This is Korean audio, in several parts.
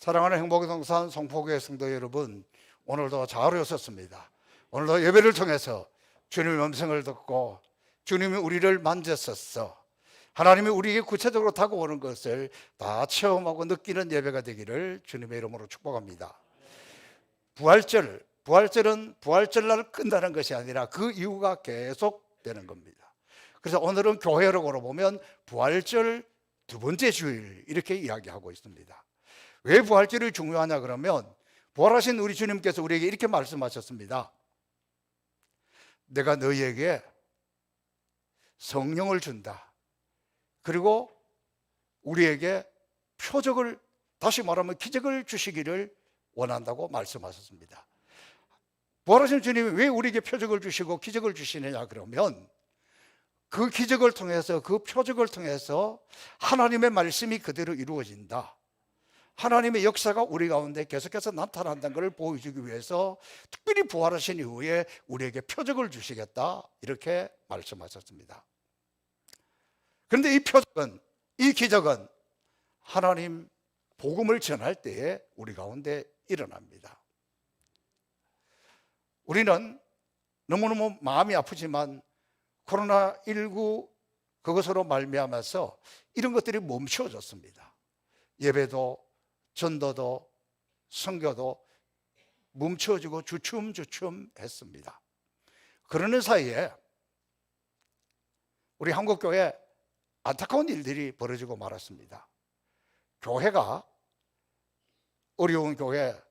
사랑하는 행복동산 송포교회 성도 여러분, 오늘도 잘 오셨습니다. 오늘도 예배를 통해서 주님의 음성을 듣고 주님이 우리를 만졌었어, 하나님이 우리에게 구체적으로 다가오는 것을 다 체험하고 느끼는 예배가 되기를 주님의 이름으로 축복합니다. 부활절은 부활절날 끝나는 것이 아니라 그 이유가 계속되는 겁니다. 그래서 오늘은 교회력으로 보면 부활절 두 번째 주일 이렇게 이야기하고 있습니다. 왜 부활절이 중요하냐 그러면 부활하신 우리 주님께서 우리에게 이렇게 말씀하셨습니다. 내가 너희에게 성령을 준다. 그리고 우리에게 표적을, 다시 말하면 기적을 주시기를 원한다고 말씀하셨습니다. 부활하신 주님이 왜 우리에게 표적을 주시고 기적을 주시느냐 그러면 그 기적을 통해서, 그 표적을 통해서 하나님의 말씀이 그대로 이루어진다, 하나님의 역사가 우리 가운데 계속해서 나타난다는 것을 보여주기 위해서 특별히 부활하신 이후에 우리에게 표적을 주시겠다, 이렇게 말씀하셨습니다. 그런데 이 표적은, 이 기적은 하나님 복음을 전할 때에 우리 가운데 일어납니다. 우리는 너무너무 마음이 아프지만 코로나19 그것으로 말미암아서 이런 것들이 멈춰졌습니다. 예배도 전도도 선교도 멈춰지고 주춤주춤 했습니다. 그러는 사이에 우리 한국교회 안타까운 일들이 벌어지고 말았습니다. 교회가, 어려운 교회,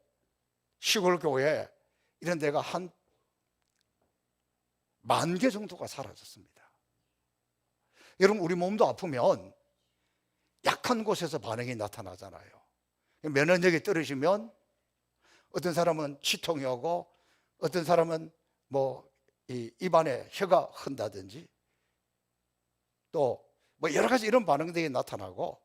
시골 교회 이런 데가 한 10,000개 정도가 사라졌습니다. 여러분, 우리 몸도 아프면 약한 곳에서 반응이 나타나잖아요. 면역력이 떨어지면 어떤 사람은 치통이 오고, 어떤 사람은 입안에 혀가 흔다든지, 또 여러 가지 이런 반응들이 나타나고,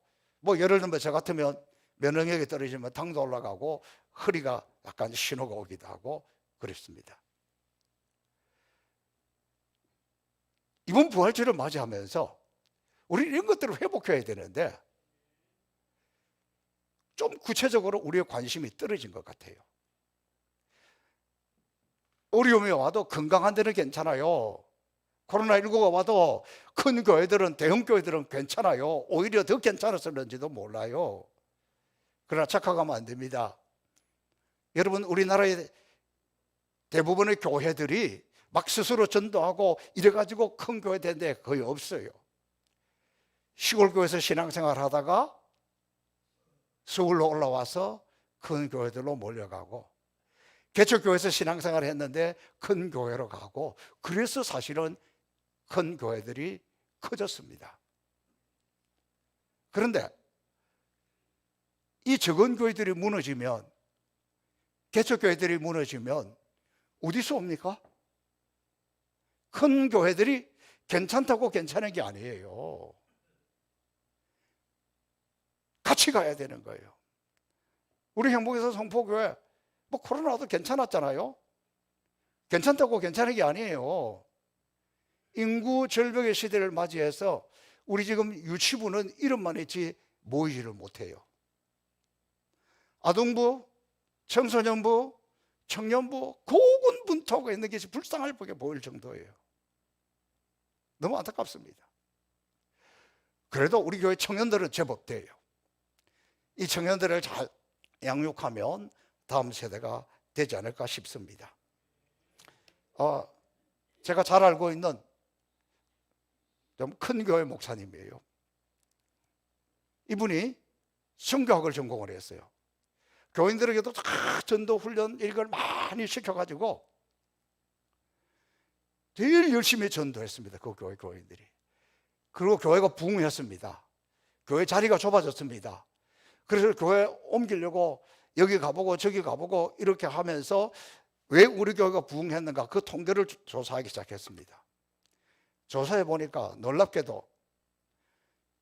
예를 들면 저 같으면 면역력이 떨어지면 당도 올라가고 허리가 약간 신호가 오기도 하고 그랬습니다. 이번 부활절을 맞이하면서 우리 이런 것들을 회복해야 되는데 좀 구체적으로 우리의 관심이 떨어진 것 같아요. 어려움이 와도 건강한 데는 괜찮아요. 코로나19가 와도 큰 교회들은, 대형 교회들은 괜찮아요. 오히려 더 괜찮아서 그런지도 몰라요. 그러나 착각하면 안 됩니다. 여러분, 우리나라의 대부분의 교회들이 막 스스로 전도하고 이래가지고 큰 교회 된 데 거의 없어요. 시골 교회에서 신앙생활 하다가 서울로 올라와서 큰 교회들로 몰려가고, 개척교회에서 신앙생활 했는데 큰 교회로 가고, 그래서 사실은 큰 교회들이 커졌습니다. 그런데 이 적은 교회들이 무너지면, 개척교회들이 무너지면 어디서 옵니까? 큰 교회들이 괜찮다고 괜찮은 게 아니에요. 같이 가야 되는 거예요. 우리 행복에서 성포교회 코로나도 괜찮았잖아요. 괜찮다고 괜찮은 게 아니에요. 인구 절벽의 시대를 맞이해서 우리 지금 유치부는 이름만 있지 모이지를 못해요. 아동부, 청소년부, 청년부 고군분투하고 있는 것이 불쌍할 게 보일 정도예요. 너무 안타깝습니다. 그래도 우리 교회 청년들은 제법 돼요. 이 청년들을 잘 양육하면 다음 세대가 되지 않을까 싶습니다. 제가 잘 알고 있는 좀 큰 교회 목사님이에요. 이분이 성교학을 전공을 했어요. 교인들에게도 다 전도 훈련 이걸 많이 시켜가지고 제일 열심히 전도했습니다. 그 교회 교인들이. 그리고 교회가 부흥했습니다. 교회 자리가 좁아졌습니다. 그래서 교회 옮기려고 여기 가보고 저기 가보고 이렇게 하면서 왜 우리 교회가 부흥했는가, 그 통계를 조사하기 시작했습니다. 조사해 보니까 놀랍게도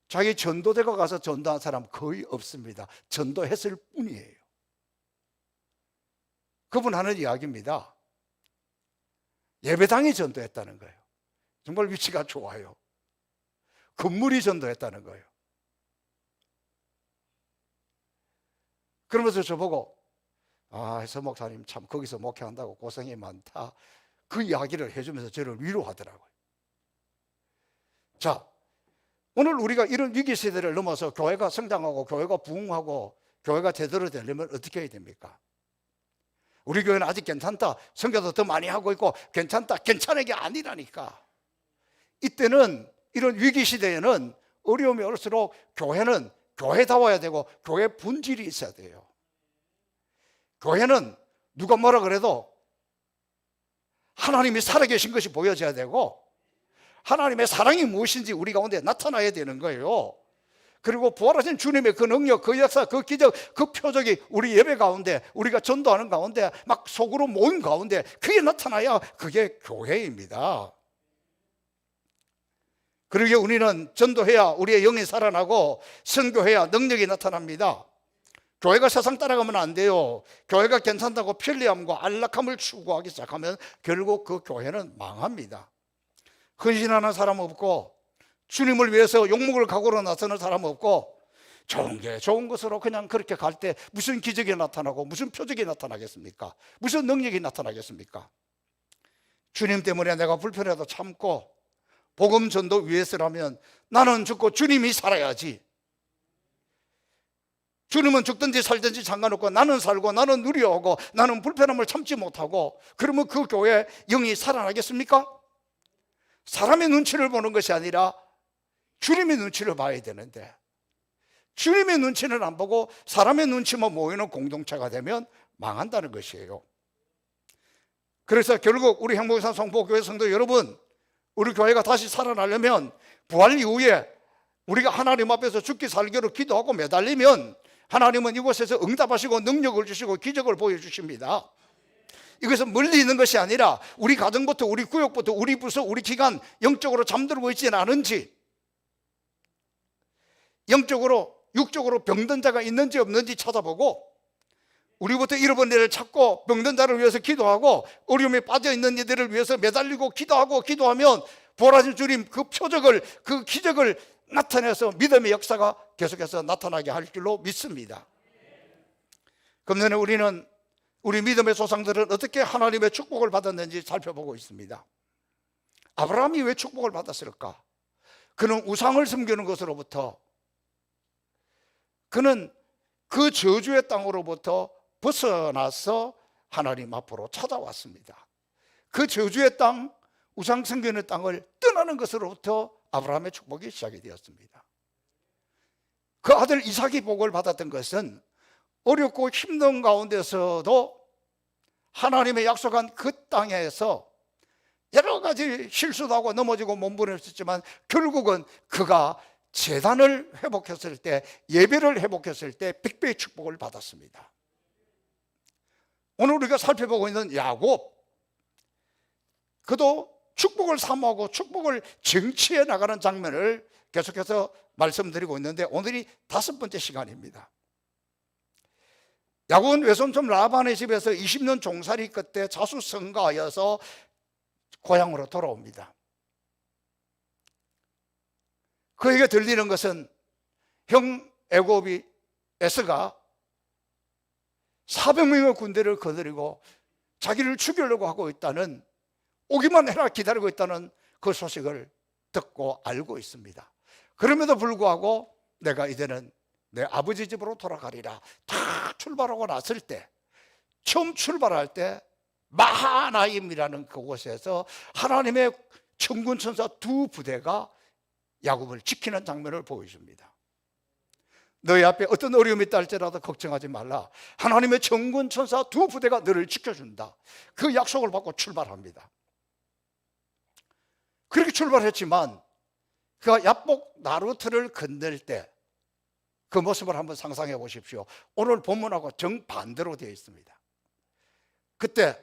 자기 전도대가 가서 전도한 사람 거의 없습니다. 전도했을 뿐이에요. 그분 하는 이야기입니다. 예배당이 전도했다는 거예요. 정말 위치가 좋아요. 건물이 전도했다는 거예요. 그러면서 저보고 서 목사님 참 거기서 목회한다고 고생이 많다, 그 이야기를 해주면서 저를 위로하더라고요. 자, 오늘 우리가 이런 위기 시대를 넘어서 교회가 성장하고 교회가 부흥하고 교회가 제대로 되려면 어떻게 해야 됩니까? 우리 교회는 아직 괜찮다, 선교도 더 많이 하고 있고 괜찮다, 괜찮은 게 아니라니까. 이때는, 이런 위기 시대에는 어려움이 올수록 교회는 교회다워야 되고 교회 본질이 있어야 돼요. 교회는 누가 뭐라 그래도 하나님이 살아계신 것이 보여져야 되고 하나님의 사랑이 무엇인지 우리 가운데 나타나야 되는 거예요. 그리고 부활하신 주님의 그 능력, 그 역사, 그 기적, 그 표적이 우리 예배 가운데, 우리가 전도하는 가운데, 막 속으로 모임 가운데 그게 나타나야 그게 교회입니다. 그러기에 우리는 전도해야 우리의 영이 살아나고 선교해야 능력이 나타납니다. 교회가 세상 따라가면 안 돼요. 교회가 괜찮다고 편리함과 안락함을 추구하기 시작하면 결국 그 교회는 망합니다. 헌신하는 사람 없고 주님을 위해서 욕먹을 각오로 나서는 사람 없고 좋은 게 좋은 것으로 그냥 그렇게 갈 때 무슨 기적이 나타나고 무슨 표적이 나타나겠습니까? 무슨 능력이 나타나겠습니까? 주님 때문에 내가 불편해도 참고 복음 전도 위해서라면 나는 죽고 주님이 살아야지. 주님은 죽든지 살든지 상관없고 나는 살고 나는 누려오고 나는 불편함을 참지 못하고, 그러면 그 교회 영이 살아나겠습니까? 사람의 눈치를 보는 것이 아니라 주님의 눈치를 봐야 되는데 주님의 눈치는 안 보고 사람의 눈치만 모이는 공동체가 되면 망한다는 것이에요. 그래서 결국 우리 행복산 성포교회 성도 여러분, 우리 교회가 다시 살아나려면 부활 이후에 우리가 하나님 앞에서 죽기 살기로 기도하고 매달리면 하나님은 이곳에서 응답하시고 능력을 주시고 기적을 보여주십니다. 이것은 멀리 있는 것이 아니라 우리 가정부터, 우리 구역부터, 우리 부서, 우리 기관 영적으로 잠들고 있지는 않은지, 영적으로 육적으로 병든 자가 있는지 없는지 찾아보고 우리부터 잃어버린 일을 찾고 병든 자를 위해서 기도하고 어려움에 빠져있는 이들을 위해서 매달리고 기도하면 부활하신 주님 그 표적을, 그 기적을 나타내서 믿음의 역사가 계속해서 나타나게 할 줄로 믿습니다. 금년에 우리는 우리 믿음의 조상들은 어떻게 하나님의 축복을 받았는지 살펴보고 있습니다. 아브라함이 왜 축복을 받았을까? 그는 우상을 섬기는 것으로부터, 그는 그 저주의 땅으로부터 벗어나서 하나님 앞으로 찾아왔습니다. 그 저주의 땅, 우상 섬기는 땅을 떠나는 것으로부터 아브라함의 축복이 시작이 되었습니다. 그 아들 이삭이 복을 받았던 것은 어렵고 힘든 가운데서도 하나님의 약속한 그 땅에서 여러 가지 실수도 하고 넘어지고 몸부림했었지만 결국은 그가 제단을 회복했을 때, 예배를 회복했을 때 100배의 축복을 받았습니다. 오늘 우리가 살펴보고 있는 야곱, 그도 축복을 사모하고 축복을 쟁취해 나가는 장면을 계속해서 말씀드리고 있는데 오늘이 5번째 시간입니다. 야곱은 외손촌 라반의 집에서 20년 종살이 끝에 자수성가하여서 고향으로 돌아옵니다. 그에게 들리는 것은 형 애굽이 에서가 400명의 군대를 거느리고 자기를 죽이려고 하고 있다는, 오기만 해라 기다리고 있다는 그 소식을 듣고 알고 있습니다. 그럼에도 불구하고 내가 이제는 내 아버지 집으로 돌아가리라 다 출발하고 났을 때, 처음 출발할 때 마하나임이라는 그곳에서 하나님의 천군 천사 2부대가 야곱을 지키는 장면을 보여줍니다. 너희 앞에 어떤 어려움이 있다 할지라도 걱정하지 말라. 하나님의 천군 천사 2부대가 너를 지켜준다. 그 약속을 받고 출발합니다. 그렇게 출발했지만 그가 야복 나루트를 건널 때 그 모습을 한번 상상해 보십시오. 오늘 본문하고 정반대로 되어 있습니다. 그때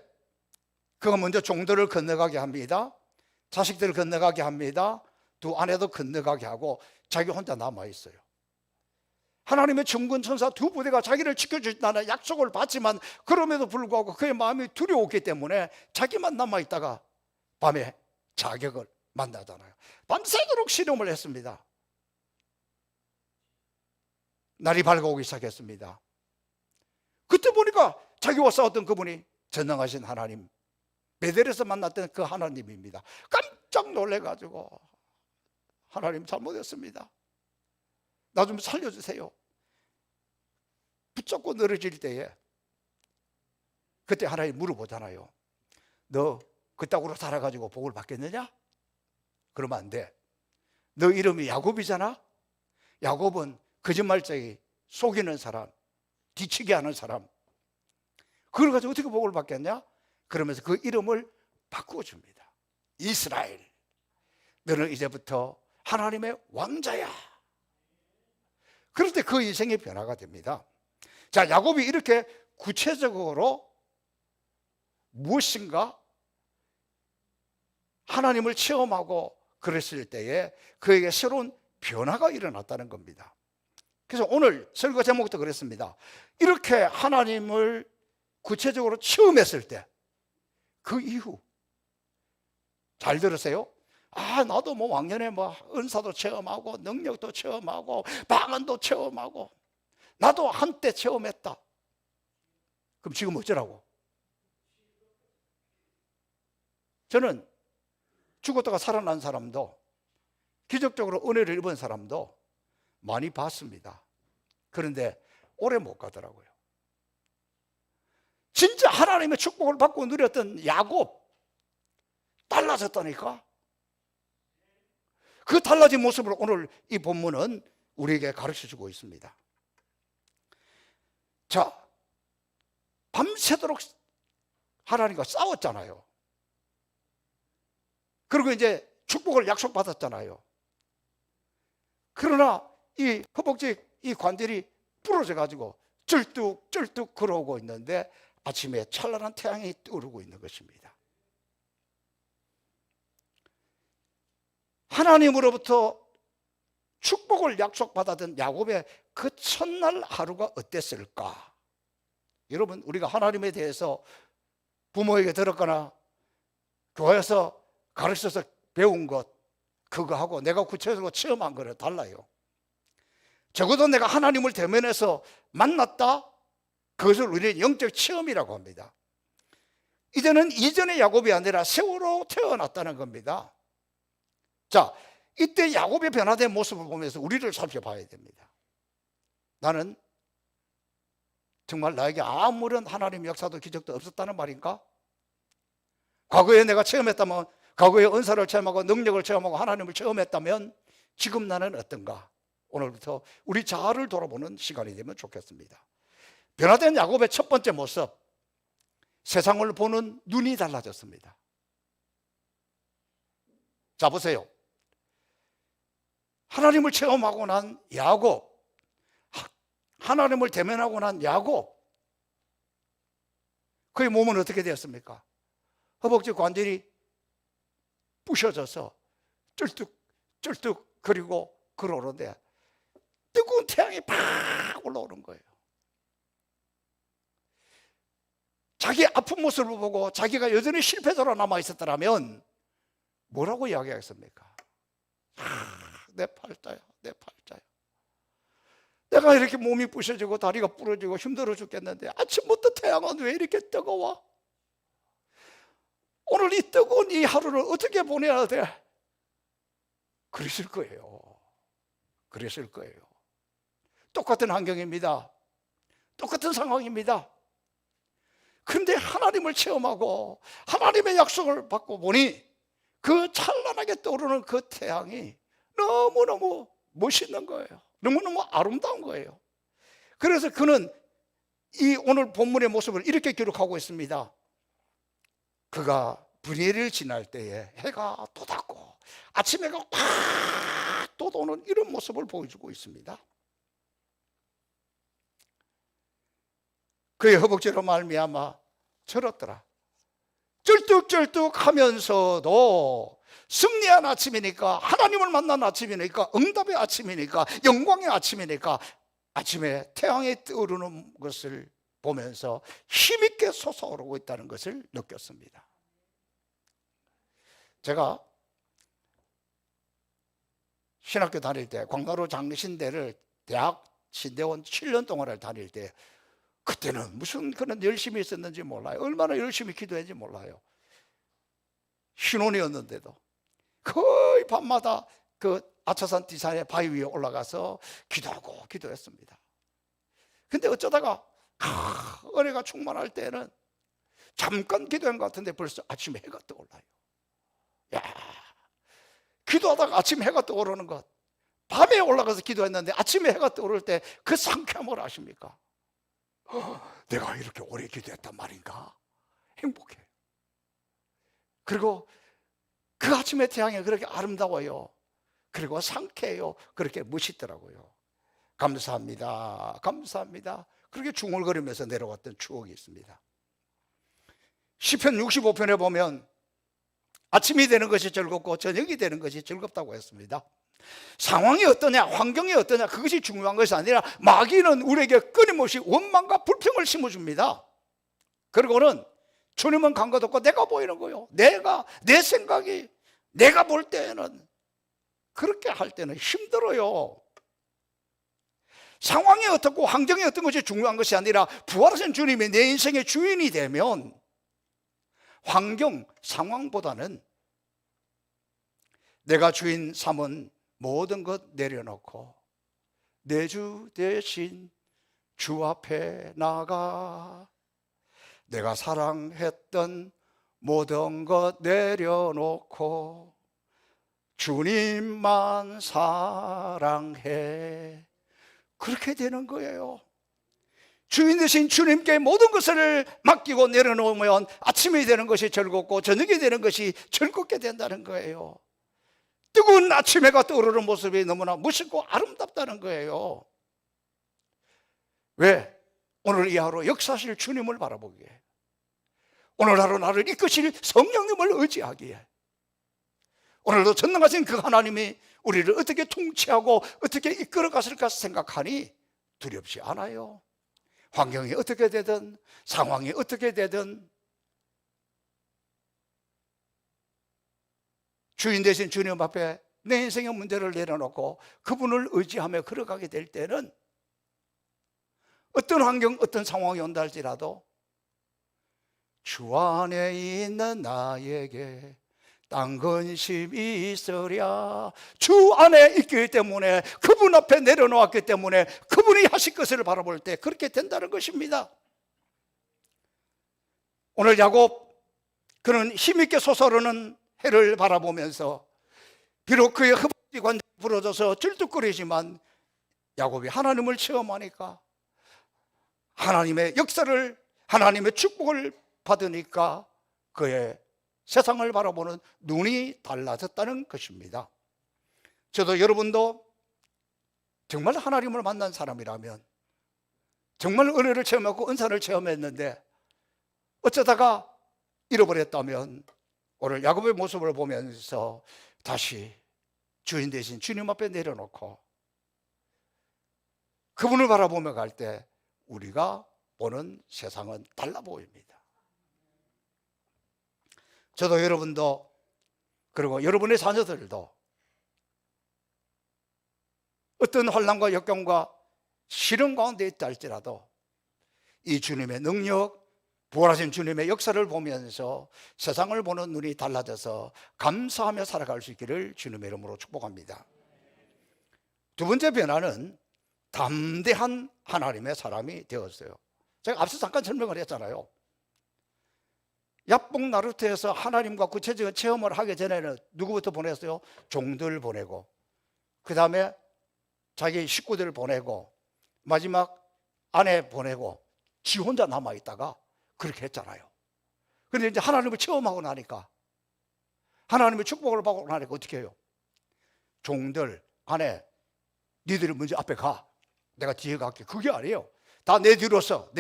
그가 먼저 종들을 건너가게 합니다. 자식들을 건너가게 합니다. 2 아내도 건너가게 하고 자기 혼자 남아 있어요. 하나님의 천군 천사 2부대가 자기를 지켜주신다는 약속을 받지만 그럼에도 불구하고 그의 마음이 두려웠기 때문에 자기만 남아 있다가 밤에 자격을 만나잖아요. 밤새도록 실험을 했습니다. 날이 밝아오기 시작했습니다. 그때 보니까 자기와 싸웠던 그분이 전능하신 하나님, 베델에서 만났던 그 하나님입니다. 깜짝 놀래가지고 하나님 잘못했습니다. 나 좀 살려주세요. 붙잡고 늘어질 때에 그때 하나님 물어보잖아요. 너 그따구로 살아가지고 복을 받겠느냐? 그러면 안 돼. 너 이름이 야곱이잖아? 야곱은 거짓말쟁이, 속이는 사람, 뒤치게 하는 사람. 그걸 가지고 어떻게 복을 받겠냐? 그러면서 그 이름을 바꾸어줍니다. 이스라엘. 너는 이제부터 하나님의 왕자야. 그럴 때 그 인생의 변화가 됩니다. 자, 야곱이 이렇게 구체적으로 무엇인가 하나님을 체험하고 그랬을 때에 그에게 새로운 변화가 일어났다는 겁니다. 그래서 오늘 설교 제목도 그랬습니다. 이렇게 하나님을 구체적으로 체험했을 때 그 이후, 잘 들으세요. 나도 뭐 왕년에 뭐 은사도 체험하고 능력도 체험하고 방언도 체험하고 나도 한때 체험했다. 그럼 지금 어쩌라고? 저는 죽었다가 살아난 사람도 기적적으로 은혜를 입은 사람도 많이 봤습니다. 그런데 오래 못 가더라고요. 진짜 하나님의 축복을 받고 누렸던 야곱 달라졌다니까. 그 달라진 모습을 오늘 이 본문은 우리에게 가르쳐주고 있습니다. 자, 밤새도록 하나님과 싸웠잖아요. 그리고 이제 축복을 약속받았잖아요. 그러나 이 허벅지 이 관절이 부러져 가지고 쩔뚝쩔뚝 걸어오고 있는데 아침에 찬란한 태양이 떠오르고 있는 것입니다. 하나님으로부터 축복을 약속받았던 야곱의 그 첫날 하루가 어땠을까? 여러분, 우리가 하나님에 대해서 부모에게 들었거나 교회에서 가르쳐서 배운 것, 그거하고 내가 구체적으로 체험한 거는 달라요. 적어도 내가 하나님을 대면해서 만났다, 그것을 우리는 영적 체험이라고 합니다. 이제는 이전의 야곱이 아니라 새로 태어났다는 겁니다. 자, 이때 야곱의 변화된 모습을 보면서 우리를 살펴봐야 됩니다. 나는 정말 나에게 아무런 하나님 역사도 기적도 없었다는 말인가? 과거에 내가 체험했다면, 과거에 은사를 체험하고 능력을 체험하고 하나님을 체험했다면 지금 나는 어떤가? 오늘부터 우리 자아를 돌아보는 시간이 되면 좋겠습니다. 변화된 야곱의 첫 번째 모습, 세상을 보는 눈이 달라졌습니다. 자, 보세요. 하나님을 체험하고 난 야곱, 하나님을 대면하고 난 야곱, 그의 몸은 어떻게 되었습니까? 허벅지 관절이 부셔져서 쩔뚝쩔뚝 그리고 걸어오는데 뜨거운 태양이 팍 올라오는 거예요. 자기 아픈 모습을 보고 자기가 여전히 실패자로 남아있었더라면 뭐라고 이야기하겠습니까? 내 팔자야, 내 팔자야. 내가 이렇게 몸이 부셔지고 다리가 부러지고 힘들어 죽겠는데 아침부터 태양은 왜 이렇게 뜨거워? 오늘 이 뜨거운 이 하루를 어떻게 보내야 돼? 그랬을 거예요. 그랬을 거예요. 똑같은 환경입니다. 똑같은 상황입니다. 그런데 하나님을 체험하고 하나님의 약속을 받고 보니 그 찬란하게 떠오르는 그 태양이 너무너무 멋있는 거예요. 너무너무 아름다운 거예요. 그래서 그는 이 오늘 본문의 모습을 이렇게 기록하고 있습니다. 그가 분예를 지날 때에 해가 돋았고 아침 해가 팍 돋아오는 이런 모습을 보여주고 있습니다. 그의 허벅지로 말미암아 절었더라. 쩔뚝쩔뚝 하면서도 승리한 아침이니까, 하나님을 만난 아침이니까, 응답의 아침이니까, 영광의 아침이니까 아침에 태양이 떠오르는 것을 보면서 힘있게 솟아오르고 있다는 것을 느꼈습니다. 제가 신학교 다닐 때 광가루 장신대를 대학 신대원 7년 동안을 다닐 때 그때는 무슨 그런 열심히 했었는지 몰라요. 얼마나 열심히 기도했는지 몰라요. 신혼이었는데도 거의 밤마다 그 아차산 디산의 바위 위에 올라가서 기도하고 기도했습니다. 근데 어쩌다가 은혜가 충만할 때는 잠깐 기도한 것 같은데 벌써 아침에 해가 떠올라요. 야, 기도하다가 아침 해가 떠오르는 것, 밤에 올라가서 기도했는데 아침에 해가 떠오를 때 그 상쾌함을 아십니까? 내가 이렇게 오래 기도했단 말인가? 행복해. 그리고 그 아침의 태양이 그렇게 아름다워요. 그리고 상쾌해요. 그렇게 멋있더라고요. 감사합니다. 감사합니다. 그렇게 중얼거리면서 내려왔던 추억이 있습니다. 시편 65편에 보면 아침이 되는 것이 즐겁고 저녁이 되는 것이 즐겁다고 했습니다. 상황이 어떠냐, 환경이 어떠냐, 그것이 중요한 것이 아니라 마귀는 우리에게 끊임없이 원망과 불평을 심어줍니다. 그리고는 주님은 간 것 없고 내가 보이는 거요. 내 생각이, 내가 볼 때는, 그렇게 할 때는 힘들어요. 상황이 어떻고 환경이 어떤 것이 중요한 것이 아니라 부활하신 주님이 내 인생의 주인이 되면 환경, 상황보다는 내가 주인 삼은 모든 것 내려놓고 내 주 대신 주 앞에 나가 내가 사랑했던 모든 것 내려놓고 주님만 사랑해. 그렇게 되는 거예요. 주인 되신 주님께 모든 것을 맡기고 내려놓으면 아침이 되는 것이 즐겁고 저녁이 되는 것이 즐겁게 된다는 거예요. 뜨거운 아침 해가 떠오르는 모습이 너무나 멋있고 아름답다는 거예요. 왜? 오늘 이 하루 역사하실 주님을 바라보기에, 오늘 하루 나를 이끄실 성령님을 의지하기에, 오늘도 전능하신 그 하나님이 우리를 어떻게 통치하고 어떻게 이끌어 갔을까 생각하니 두렵지 않아요. 환경이 어떻게 되든 상황이 어떻게 되든 주인 되신 주님 앞에 내 인생의 문제를 내려놓고 그분을 의지하며 걸어가게 될 때는 어떤 환경, 어떤 상황이 온다 할지라도 주 안에 있는 나에게 딴 근심이 있으랴. 주 안에 있기 때문에, 그분 앞에 내려놓았기 때문에 그분이 하실 것을 바라볼 때 그렇게 된다는 것입니다. 오늘 야곱, 그는 힘있게 솟아오르는 해를 바라보면서 비록 그의 허벅지 관절이 부러져서 질뚝거리지만 야곱이 하나님을 체험하니까, 하나님의 역사를, 하나님의 축복을 받으니까 그의 세상을 바라보는 눈이 달라졌다는 것입니다. 저도 여러분도 정말 하나님을 만난 사람이라면, 정말 은혜를 체험하고 은사를 체험했는데 어쩌다가 잃어버렸다면 오늘 야곱의 모습을 보면서 다시 주인 되신 주님 앞에 내려놓고 그분을 바라보며 갈 때 우리가 보는 세상은 달라 보입니다. 저도 여러분도, 그리고 여러분의 자녀들도 어떤 환난과 역경과 시련 가운데 있다 할지라도 이 주님의 능력, 부활하신 주님의 역사를 보면서 세상을 보는 눈이 달라져서 감사하며 살아갈 수 있기를 주님의 이름으로 축복합니다. 두 번째 변화는 담대한 하나님의 사람이 되었어요. 제가 앞서 잠깐 설명을 했잖아요. 야복 나루터에서 하나님과 구체적인 체험을 하기 전에는 누구부터 보냈어요? 종들 보내고, 그 다음에 자기 식구들 보내고, 마지막 아내 보내고 지 혼자 남아있다가 그렇게 했잖아요. 그런데 이제 하나님을 체험하고 나니까, 하나님의 축복을 받고 나니까 어떻게 해요? 종들, 아내, 니들이 먼저 앞에 가, 내가 뒤에 갈게. 그게 아니에요. 다 내 뒤로서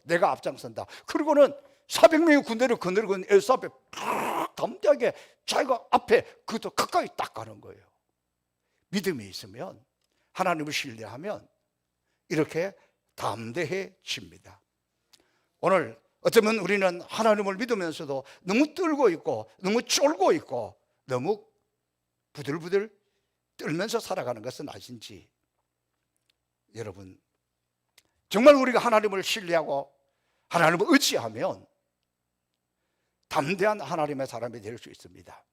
내가 앞장선다. 그리고는 400명의 군대를 거느리고 엘사 앞에 담대하게 자기가 앞에 그것도 가까이 딱 가는 거예요. 믿음이 있으면, 하나님을 신뢰하면 이렇게 담대해집니다. 오늘 어쩌면 우리는 하나님을 믿으면서도 너무 떨고 있고 너무 쫄고 있고 너무 부들부들 떨면서 살아가는 것은 아신지. 여러분, 정말 우리가 하나님을 신뢰하고 하나님을 의지하면 담대한 하나님의 사람이 될 수 있습니다.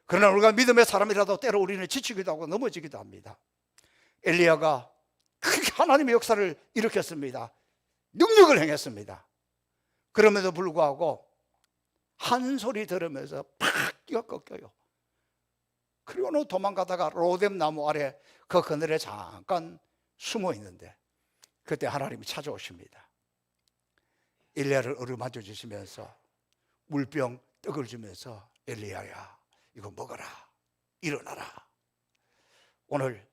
그러나 우리가 믿음의 사람이라도 때로 우리는 지치기도 하고 넘어지기도 합니다. 엘리야가 크게 하나님의 역사를 일으켰습니다. 능력을 행했습니다. 그럼에도 불구하고 한 소리 들으면서 팍 뛰어 꺾여요. 그리고는 도망가다가 로뎀 나무 아래 그 그늘에 잠깐 숨어 있는데 그때 하나님이 찾아오십니다. 엘리야를 어루만져 주시면서 물병 떡을 주면서 엘리야야 이거 먹어라, 일어나라. 오늘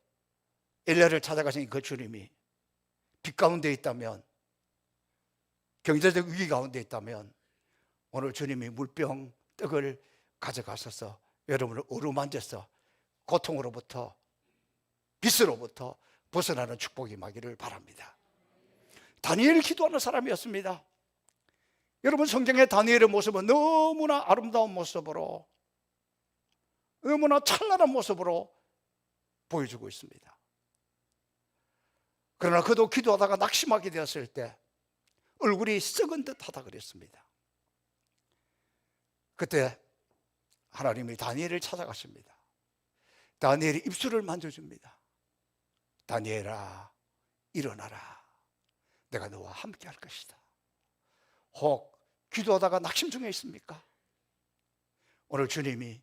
엘리야를 찾아가신 그 주님이 빚 가운데 있다면, 경제적 위기 가운데 있다면 오늘 주님이 물병 떡을 가져가셔서 여러분을 어루만져서 고통으로부터, 빚으로부터 벗어나는 축복이 임하기를 바랍니다. 다니엘이 기도하는 사람이었습니다. 여러분, 성경의 다니엘의 모습은 너무나 아름다운 모습으로, 너무나 찬란한 모습으로 보여주고 있습니다. 그러나 그도 기도하다가 낙심하게 되었을 때 얼굴이 썩은 듯하다 그랬습니다. 그때 하나님이 다니엘을 찾아가십니다. 다니엘이 입술을 만져줍니다. 다니엘아, 일어나라. 내가 너와 함께 할 것이다. 혹 기도하다가 낙심 중에 있습니까? 오늘 주님이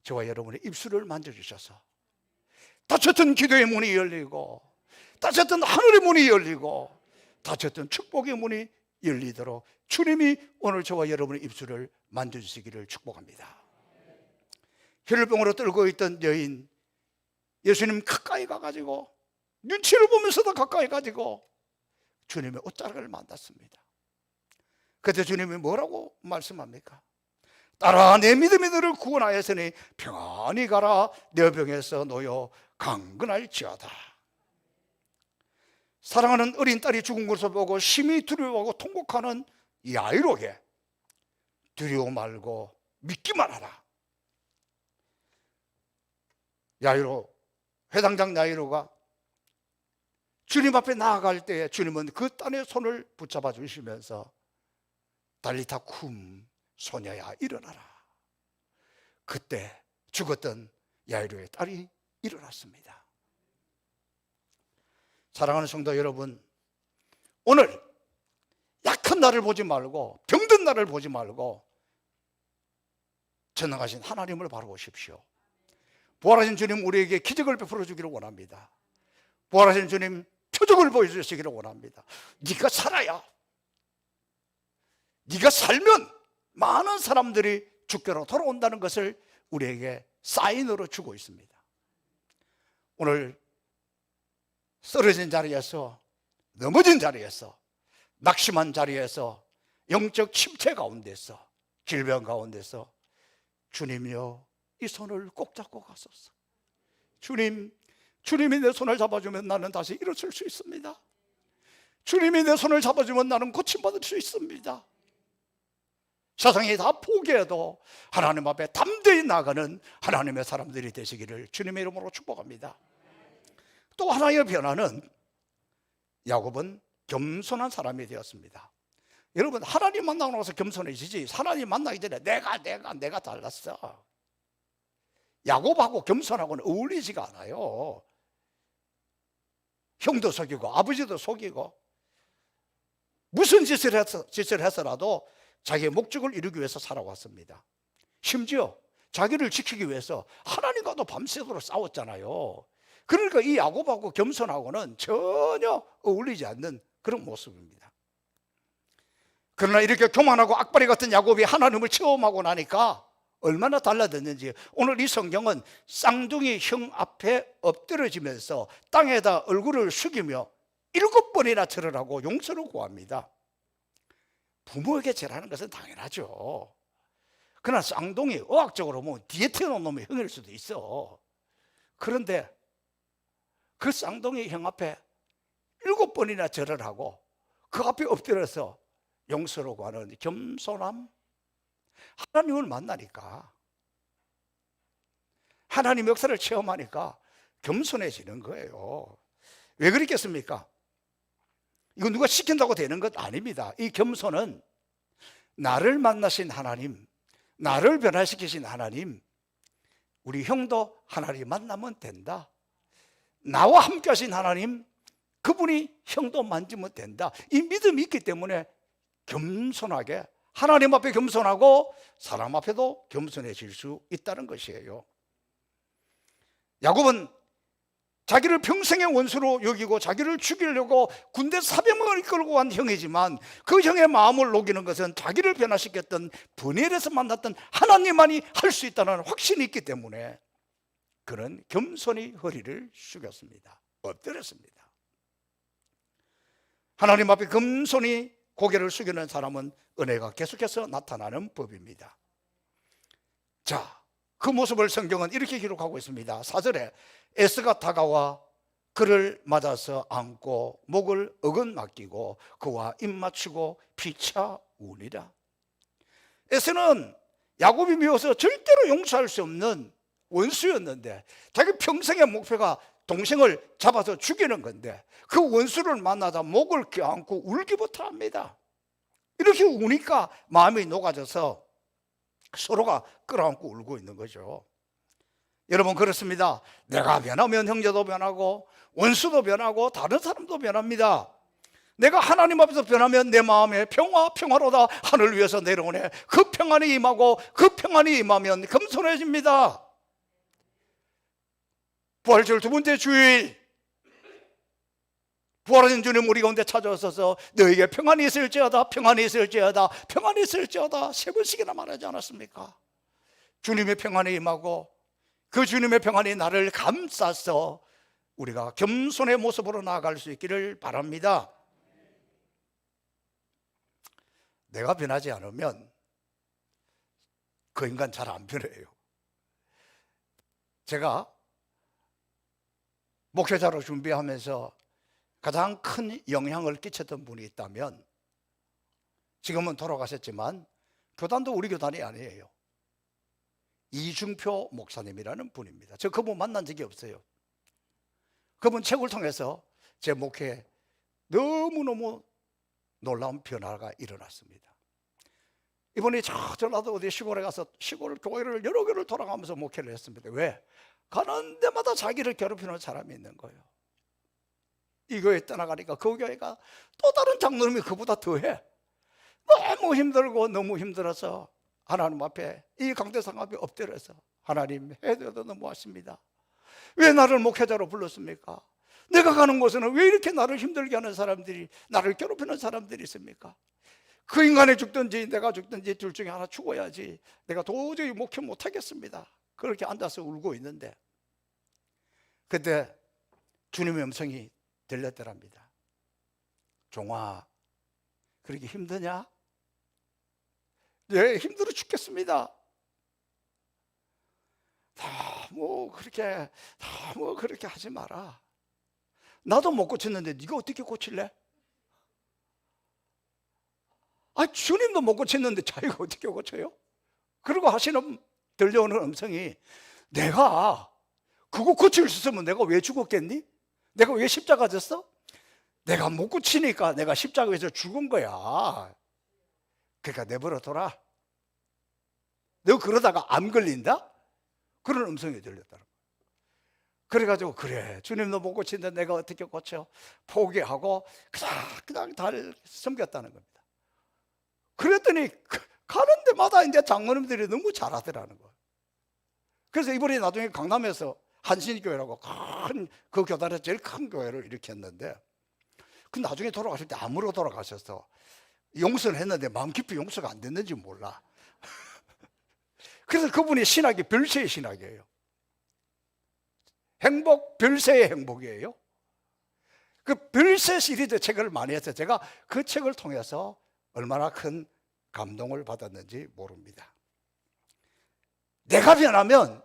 저와 여러분의 입술을 만져주셔서 닫혔던 기도의 문이 열리고, 닫혔던 하늘의 문이 열리고, 닫혔던 축복의 문이 열리도록 주님이 오늘 저와 여러분의 입술을 만져주시기를 축복합니다. 혈병으로 떨고 있던 여인, 예수님 가까이 가가지고 눈치를 보면서도 가까이 가지고 주님의 옷자락을 만났습니다. 그때 주님이 뭐라고 말씀합니까? 따라 내 믿음이 너를 구원하였으니 평안히 가라. 내 병에서 놓여 강건할지어다. 사랑하는 어린 딸이 죽은 것을 보고 심히 두려워하고 통곡하는 야이로에게 두려워 말고 믿기만 하라. 야이로, 회당장 야이로가 주님 앞에 나아갈 때에 주님은 그 딸의 손을 붙잡아 주시면서 달리타 쿰, 소녀야 일어나라. 그때 죽었던 야이로의 딸이 일어났습니다. 사랑하는 성도 여러분, 오늘 약한 나를 보지 말고, 병든 나를 보지 말고 전능하신 하나님을 바라보십시오. 부활하신 주님 우리에게 기적을 베풀어 주기를 원합니다. 부활하신 주님 표적을 보여주시기를 원합니다. 네가 살아야, 네가 살면 많은 사람들이 주께로 돌아온다는 것을 우리에게 사인으로 주고 있습니다. 오늘 쓰러진 자리에서, 넘어진 자리에서, 낙심한 자리에서, 영적 침체 가운데서, 질병 가운데서 주님이여 이 손을 꼭 잡고 가소서. 주님이 내 손을 잡아주면 나는 다시 일어설 수 있습니다. 주님이 내 손을 잡아주면 나는 고침받을 수 있습니다. 세상이 다 포기해도 하나님 앞에 담대히 나가는 하나님의 사람들이 되시기를 주님의 이름으로 축복합니다. 또 하나의 변화는 야곱은 겸손한 사람이 되었습니다. 여러분, 하나님 만나고 나서 겸손해지지 하나님 만나기 전에 내가 달랐어. 야곱하고 겸손하고는 어울리지가 않아요. 형도 속이고 아버지도 속이고 무슨 짓을 해서라도 자기의 목적을 이루기 위해서 살아왔습니다. 심지어 자기를 지키기 위해서 하나님과도 밤새도록 싸웠잖아요. 그러니까 이 야곱하고 겸손하고는 전혀 어울리지 않는 그런 모습입니다. 그러나 이렇게 교만하고 악바리 같은 야곱이 하나님을 체험하고 나니까 얼마나 달라졌는지 오늘 이 성경은 쌍둥이 형 앞에 엎드려지면서 땅에다 얼굴을 숙이며 7번이나 절하라고 용서를 구합니다. 부모에게 절하는 것은 당연하죠. 그러나 쌍둥이, 의학적으로 보면 뒤에 태어난 놈의 형일 수도 있어. 그런데 그 쌍둥이 형 앞에 7번이나 절을 하고 그 앞에 엎드려서 용서를 구하는 겸손함, 하나님을 만나니까, 하나님 역사를 체험하니까 겸손해지는 거예요. 왜 그랬겠습니까? 이거 누가 시킨다고 되는 것 아닙니다. 이 겸손은 나를 만나신 하나님, 나를 변화시키신 하나님, 우리 형도 하나님 만나면 된다. 나와 함께 하신 하나님, 그분이 형도 만지면 된다. 이 믿음이 있기 때문에 겸손하게, 하나님 앞에 겸손하고 사람 앞에도 겸손해질 수 있다는 것이에요. 야곱은 자기를 평생의 원수로 여기고 자기를 죽이려고 군대 사병을 이끌고 간 형이지만 그 형의 마음을 녹이는 것은 자기를 변화시켰던 브니엘에서 만났던 하나님만이 할 수 있다는 확신이 있기 때문에 그는 겸손히 허리를 숙였습니다. 엎드렸습니다. 하나님 앞에 겸손히 고개를 숙이는 사람은 은혜가 계속해서 나타나는 법입니다. 자, 그 모습을 성경은 이렇게 기록하고 있습니다. 4절에 에스가 다가와 그를 맞아서 안고 목을 어긋맡기고 그와 입 맞추고 피차 우니라. 에스는 야곱이 미워서 절대로 용서할 수 없는 원수였는데 자기 평생의 목표가 동생을 잡아서 죽이는 건데 그 원수를 만나다 목을 껴안고 울기부터 합니다. 이렇게 우니까 마음이 녹아져서 서로가 끌어안고 울고 있는 거죠. 여러분, 그렇습니다. 내가 변하면 형제도 변하고 원수도 변하고 다른 사람도 변합니다. 내가 하나님 앞에서 변하면 내 마음에 평화로다 하늘 위에서 내려오네. 그 평안이 임하고 그 평안이 임하면 겸손해집니다. 부활절 두 번째 주일, 부활하신 주님 우리 가운데 찾아오셔서 너에게 평안이 있을지어다, 평안이 있을지어다, 평안이 있을지어다 세 번씩이나 말하지 않았습니까? 주님의 평안이 임하고 그 주님의 평안이 나를 감싸서 우리가 겸손의 모습으로 나아갈 수 있기를 바랍니다. 내가 변하지 않으면 그 인간 잘 안 변해요. 제가 목회자로 준비하면서 가장 큰 영향을 끼쳤던 분이 있다면, 지금은 돌아가셨지만 교단도 우리 교단이 아니에요. 이중표 목사님이라는 분입니다. 저 그분 만난 적이 없어요. 그분 책을 통해서 제 목회에 너무너무 놀라운 변화가 일어났습니다. 이분이 전라도 어디 시골에 가서 시골 교회를 여러 개를 돌아가면서 목회를 했습니다. 왜? 가는 데마다 자기를 괴롭히는 사람이 있는 거예요. 이 교회 떠나가니까 그 교회가 또 다른 장로님이 그보다 더해. 너무 힘들고 너무 힘들어서 하나님 앞에, 이 강대상 앞에 엎드려서 하나님, 해도 너무하십니다. 왜 나를 목회자로 불렀습니까? 내가 가는 곳에는 왜 이렇게 나를 힘들게 하는 사람들이, 나를 괴롭히는 사람들이 있습니까? 그 인간이 죽든지 내가 죽든지 둘 중에 하나 죽어야지 내가 도저히 목회 못하겠습니다. 그렇게 앉아서 울고 있는데 그때 주님의 음성이 들렸더랍니다. 종아, 그렇게 힘드냐? 네, 힘들어 죽겠습니다. 그렇게 하지 마라. 나도 못 고쳤는데 네가 어떻게 고칠래? 주님도 못 고쳤는데 자기가 어떻게 고쳐요? 그리고 들려오는 음성이, 내가 그거 고칠 수 있으면 내가 왜 죽었겠니? 내가 왜 십자가 졌어? 내가 못 고치니까 내가 십자가에서 죽은 거야. 그러니까 내버려 둬라. 너 그러다가 암 걸린다? 그런 음성이 들렸더라고요. 그래가지고, 그래, 주님도 못 고치는데 내가 어떻게 고쳐? 포기하고 그냥 달 섬겼다는 겁니다. 그랬더니 가는 데마다 이제 장로님들이 너무 잘하더라는 거예요. 그래서 이번에 나중에 강남에서 한신교회라고 그 교단에서 제일 큰 교회를 일으켰는데, 그 나중에 돌아가실 때 암으로 돌아가셔서 용서를 했는데 마음 깊이 용서가 안 됐는지 몰라. 그래서 그분이 신학이 별세의 신학이에요. 행복, 별세의 행복이에요. 그 별세 시리즈 책을 많이 해서 제가 그 책을 통해서 얼마나 큰 감동을 받았는지 모릅니다. 내가 변하면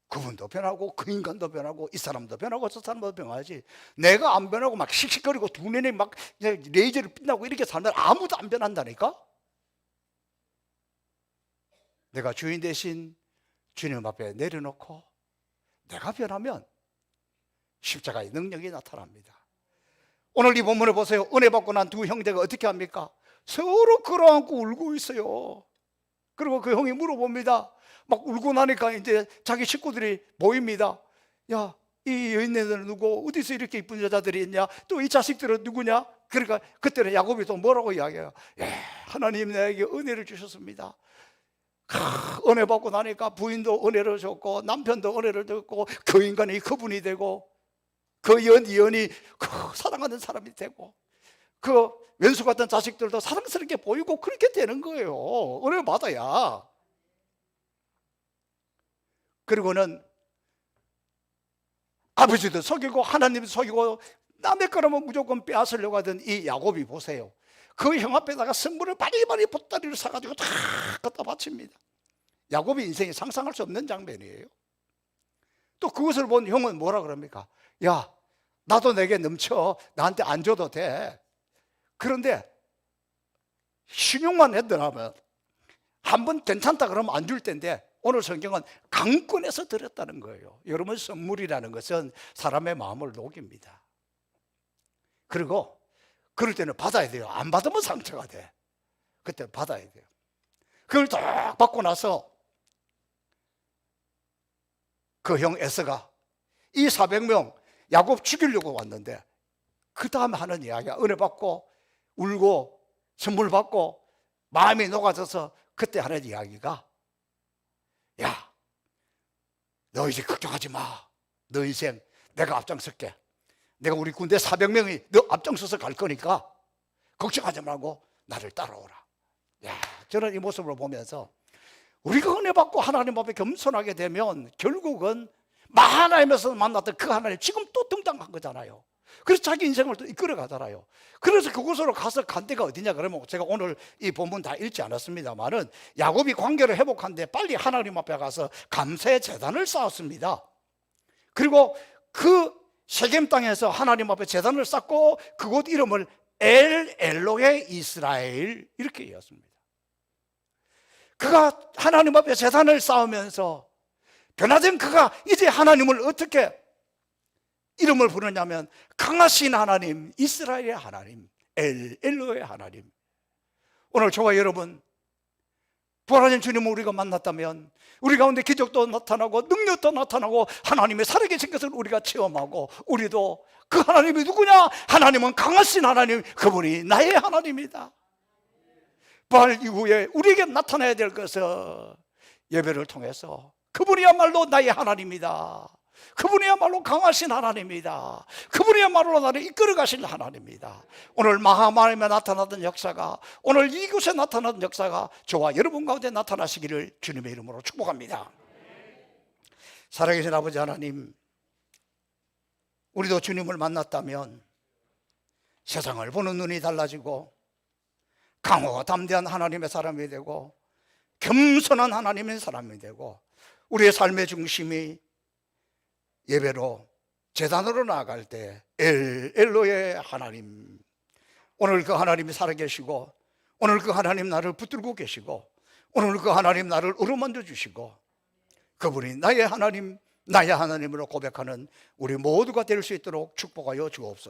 그분도 변하고 그 인간도 변하고 이 사람도 변하고 저 사람도 변하지, 내가 안 변하고 막 씩씩거리고 두 눈이 막 레이저를 빛나고 이렇게 살면 아무도 안 변한다니까. 내가 주인 대신 주님 앞에 내려놓고 내가 변하면 십자가의 능력이 나타납니다. 오늘 이 본문을 보세요. 은혜 받고 난 두 형제가 어떻게 합니까? 서로 끌어안고 울고 있어요. 그리고 그 형이 물어봅니다. 막 울고 나니까 이제 자기 식구들이 모입니다. 야, 이 여인네들은 누구? 어디서 이렇게 이쁜 여자들이 있냐? 또 이 자식들은 누구냐? 그러니까 그때는 야곱이 또 뭐라고 이야기해요? 하나님 내게 은혜를 주셨습니다. 은혜 받고 나니까 부인도 은혜를 줬고 남편도 은혜를 줬고 그 인간이 그분이 되고 그 연이 사랑하는 사람이 되고 그 왼수 같은 자식들도 사랑스럽게 보이고 그렇게 되는 거예요. 은혜 받아야. 그리고는 아버지도 속이고 하나님도 속이고 남의 거라면 무조건 빼앗으려고 하던 이 야곱이 보세요. 그 형 앞에다가 선물을 바리바리 보따리를 사가지고 다 갖다 바칩니다. 야곱의 인생이 상상할 수 없는 장면이에요. 또 그것을 본 형은 뭐라 그럽니까? 야, 나도 내게 넘쳐. 나한테 안 줘도 돼. 그런데 신용만 했더라면 한번 괜찮다 그러면 안 줄 텐데 오늘 성경은 강권해서 드렸다는 거예요. 여러분, 선물이라는 것은 사람의 마음을 녹입니다. 그리고 그럴 때는 받아야 돼요. 안 받으면 상처가 돼. 그때 받아야 돼요. 그걸 딱 받고 나서 그 형 에서가 이 400명 야곱 죽이려고 왔는데 그 다음에 하는 이야기야. 은혜 받고 울고 선물 받고 마음이 녹아져서 그때 하는 이야기가, 야, 너 이제 걱정하지 마. 너 인생 내가 앞장설게. 내가 우리 군대 400명이 너 앞장서서 갈 거니까 걱정하지 말고 나를 따라오라. 야, 저는 이 모습을 보면서 우리가 은혜 받고 하나님 앞에 겸손하게 되면 결국은 하나님에서 만났던 그 하나님 지금 또 등장한 거잖아요. 그래서 자기 인생을 또 이끌어 가잖아요. 그래서 그곳으로 가서 간 데가 어디냐 그러면 제가 오늘 이 본문 다 읽지 않았습니다만은 야곱이 관계를 회복한데 빨리 하나님 앞에 가서 감사의 제단을 쌓았습니다. 그리고 그 세겜 땅에서 하나님 앞에 제단을 쌓고 그곳 이름을 엘로헤 이스라엘 이렇게 이었습니다. 그가 하나님 앞에 제단을 쌓으면서 변화된 그가 이제 하나님을 어떻게 이름을 부르냐면 강하신 하나님, 이스라엘의 하나님, 엘로의 하나님. 오늘 저와 여러분 부활하신 주님을 우리가 만났다면 우리 가운데 기적도 나타나고 능력도 나타나고 하나님의 살아계신 것을 우리가 체험하고 우리도 그 하나님이 누구냐? 하나님은 강하신 하나님, 그분이 나의 하나님이다. 부활 이후에 우리에게 나타나야 될 것은 예배를 통해서 그분이야말로 나의 하나님이다. 그분이야말로 강하신 하나님이다. 그분이야말로 나를 이끌어 가실 하나님이다. 오늘 마하마임에 나타나던 역사가, 오늘 이곳에 나타나던 역사가 저와 여러분 가운데 나타나시기를 주님의 이름으로 축복합니다. 살아계신 아버지 하나님, 우리도 주님을 만났다면 세상을 보는 눈이 달라지고 강호가 담대한 하나님의 사람이 되고 겸손한 하나님의 사람이 되고 우리의 삶의 중심이 예배로 제단으로 나아갈 때 엘로의 하나님, 오늘 그 하나님이 살아계시고 오늘 그 하나님 나를 붙들고 계시고 오늘 그 하나님 나를 어루만져 주시고 그분이 나의 하나님, 나의 하나님으로 고백하는 우리 모두가 될 수 있도록 축복하여 주옵소서.